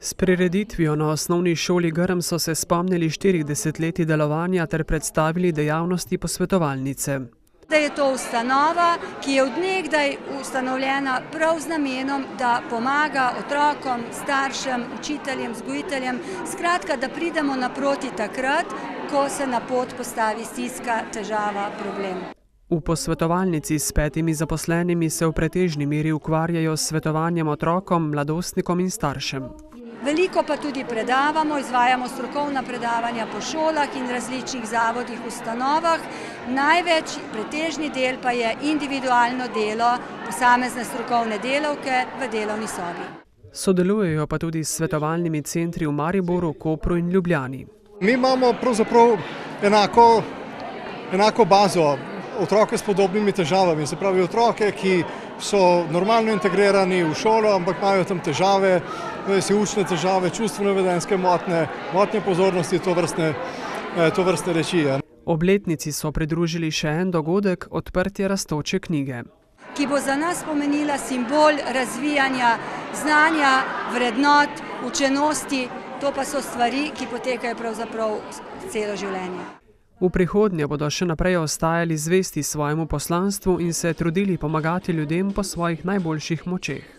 S prireditvijo na osnovni šoli Grm so se spomnili 40 let delovanja ter predstavili dejavnosti posvetovalnice. Da je to ustanova, ki je od nekdaj ustanovljena prav z namenom, da pomaga otrokom, staršem, učiteljem, vzgojiteljem, skratka, da pridemo naproti takrat, ko se na pot postavi stiska, težava, problem. V posvetovalnici s 5 zaposlenimi se v pretežni meri ukvarjajo s svetovanjem otrokom, mladostnikom in staršem. Veliko pa tudi predavamo, izvajamo strokovna predavanja po šolah in različnih zavodih, ustanovah. Največ, pretežni del pa je individualno delo posamezne strokovne delavke v delovni sobi. Sodelujejo pa tudi s svetovalnimi centri v Mariboru, Kopru in Ljubljani. Mi imamo pravzaprav enako bazo, otroke s podobnimi težavami, se pravi otroke, ki so normalno integrirani v šolo, ampak imajo tam težave, učne težave, čustveno-vedenjske motnje, motnje pozornosti, tovrstne reči. Obletnici so pridružili še en dogodek, odprtje rastoče knjige, ki bo za nas pomenila simbol razvijanja znanja, vrednot, učenosti, to pa so stvari, ki potekajo pravzaprav celo življenje. V prihodnje bodo še naprej ostajali zvesti svojemu poslanstvu in se trudili pomagati ljudem po svojih najboljših močeh.